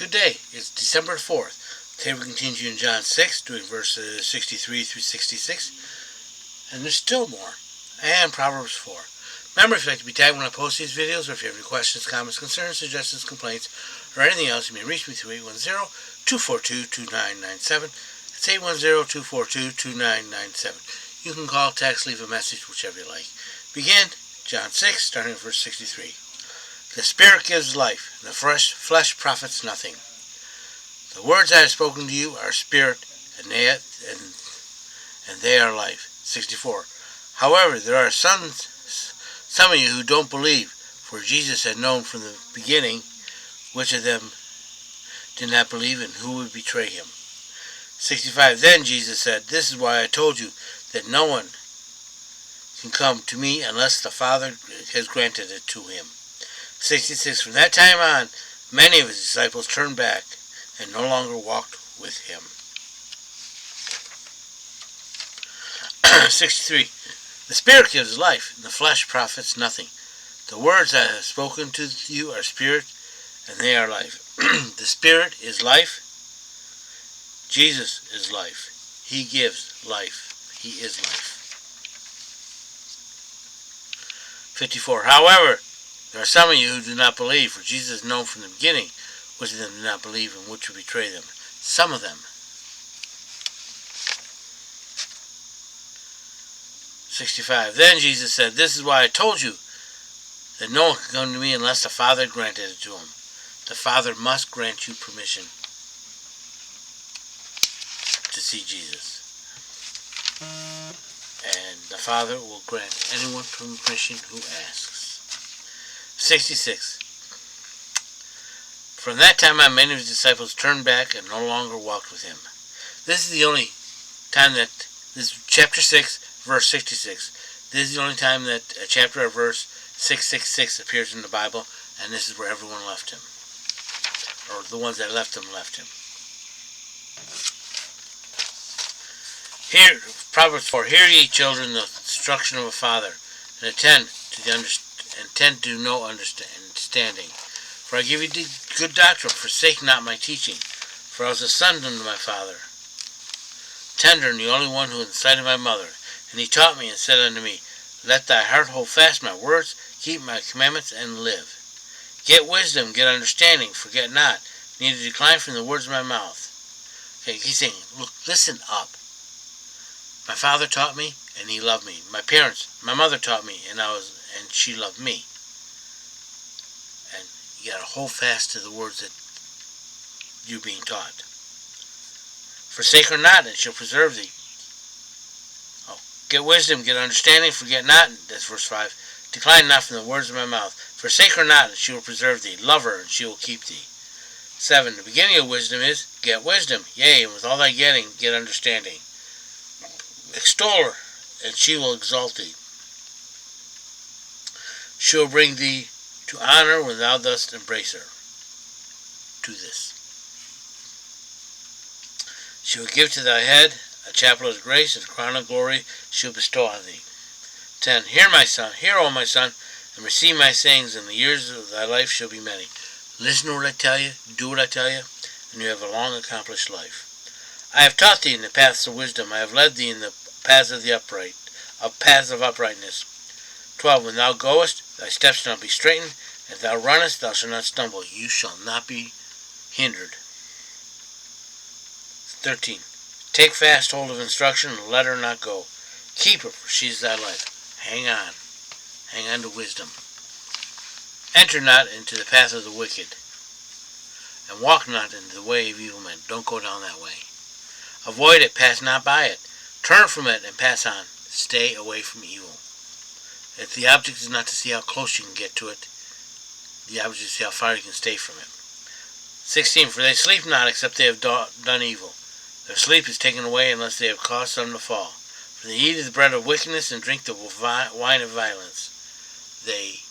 Good day. It's December 4th. Today we continue in John 6, doing verses 63 through 66. And there's still more. And Proverbs 4. Remember, if you'd like to be tagged when I post these videos, or if you have any questions, comments, concerns, suggestions, complaints, or anything else, you may reach me through 810-242-2997. It's 810-242-2997. You can call, text, leave a message, whichever you like. Begin John 6, starting with verse 63. The Spirit gives life, and the flesh profits nothing. The words I have spoken to you are spirit, and they are life. 64. However, there are some of you who don't believe, for Jesus had known from the beginning which of them did not believe and who would betray him. 65. Then Jesus said, "This is why I told you that no one can come to me unless the Father has granted it to him." 66. From that time on, many of his disciples turned back and no longer walked with him. 63. The Spirit gives life, and the flesh profits nothing. The words I have spoken to you are spirit, and they are life. The Spirit is life. Jesus is life. He gives life. He is life. 54. However, there are some of you who do not believe, for Jesus is known from the beginning which of them do not believe and which will betray them. Some of them. 65. Then Jesus said, "This is why I told you that no one can come to me unless the Father granted it to him. The Father must grant you permission to see Jesus. And the Father will grant anyone permission who asks." 66. From that time on, many of his disciples turned back and no longer walked with him. This is the only time that, this is chapter 6, verse 66. This is the only time that a chapter or verse 666 appears in the Bible, and this is where everyone left him. Or the ones that left him. Here, Proverbs 4, "Hear ye, children, the instruction of a father, and attend to no understanding. For I give you good doctrine, forsake not my teaching. For I was a son unto my father, tender and the only one who was in sight of my mother. And he taught me and said unto me, Let thy heart hold fast my words, keep my commandments, and live. Get wisdom, get understanding, forget not, neither decline from the words of my mouth." Okay, he's saying, look, listen up. My father taught me, and he loved me. My mother taught me, and she loved me. And you gotta hold fast to the words that you're being taught. "Forsake her not, and she'll preserve thee." Get wisdom, get understanding, forget not, that's verse 5. "Decline not from the words of my mouth. Forsake her not, and she will preserve thee. Love her, and she will keep thee." 7. The beginning of wisdom is, get wisdom, yea, and with all thy getting, get understanding. Extol her, and she will exalt thee. She will bring thee to honor when thou dost embrace her. Do this. She will give to thy head a chaplet of grace, and a crown of glory she will bestow on thee. 10. Hear, O my son, and receive my sayings, and the years of thy life shall be many. Listen to what I tell you, do what I tell you, and you have a long accomplished life. I have taught thee in the paths of wisdom, I have led thee in the paths of uprightness. 12. When thou goest, thy steps shall not be straitened, and if thou runnest, thou shalt not stumble. You shall not be hindered. 13. Take fast hold of instruction, and let her not go. Keep her, for she is thy life. Hang on to wisdom. Enter not into the path of the wicked, and walk not into the way of evil men. Don't go down that way. Avoid it, pass not by it. Turn from it and pass on. Stay away from evil. If the object is not to see how close you can get to it, the object is to see how far you can stay from it. 16. For they sleep not except they have done evil. Their sleep is taken away unless they have caused some to fall. For they eat the bread of wickedness and drink the wine of violence. They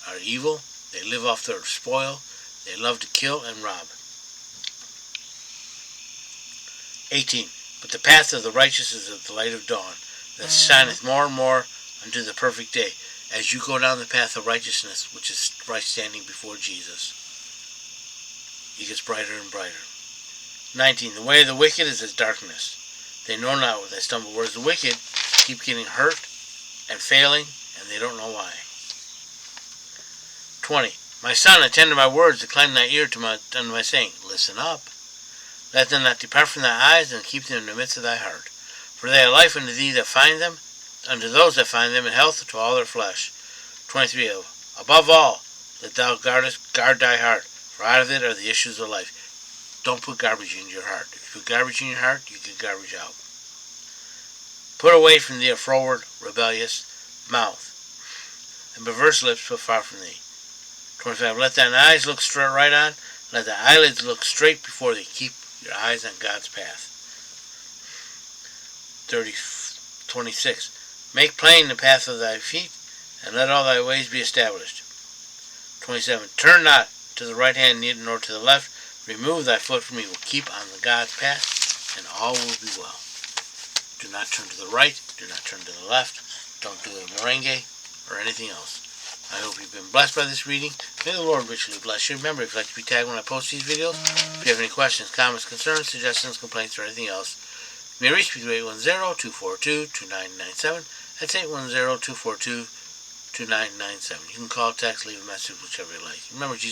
are evil. They live off their spoil. They love to kill and rob. 18. But the path of the righteous is of the light of dawn, that shineth more and more unto the perfect day. As you go down the path of righteousness, which is right standing before Jesus, it gets brighter and brighter. 19. The way of the wicked is as darkness. They know not where they stumble, whereas the wicked keep getting hurt and failing, and they don't know why. 20. My son, attend to my words, incline thy ear unto my saying. Listen up. Let them not depart from thy eyes, and keep them in the midst of thy heart. For they are life unto thee that find them, unto those that find them, and health to all their flesh. 23. Above all, that thou guard thy heart, for out of it are the issues of life. Don't put garbage in your heart. If you put garbage in your heart, you get garbage out. Put away from thee a froward, rebellious mouth, and perverse lips put far from thee. 25. Let thine eyes look straight right on, let thy eyelids look straight before thee. Keep your eyes on God's path. 26. Make plain the path of thy feet, and let all thy ways be established. 27. Turn not to the right hand, neither nor to the left. Remove thy foot from evil. Keep on the God's path, and all will be well. Do not turn to the right. Do not turn to the left. Don't do a merengue or anything else. I hope you've been blessed by this reading. May the Lord richly bless you. Remember, if you'd like to be tagged when I post these videos, if you have any questions, comments, concerns, suggestions, complaints, or anything else, you may reach me through 810-242-2997. That's 810-242-2997. You can call, text, leave a message, whichever you like. Remember, Jesus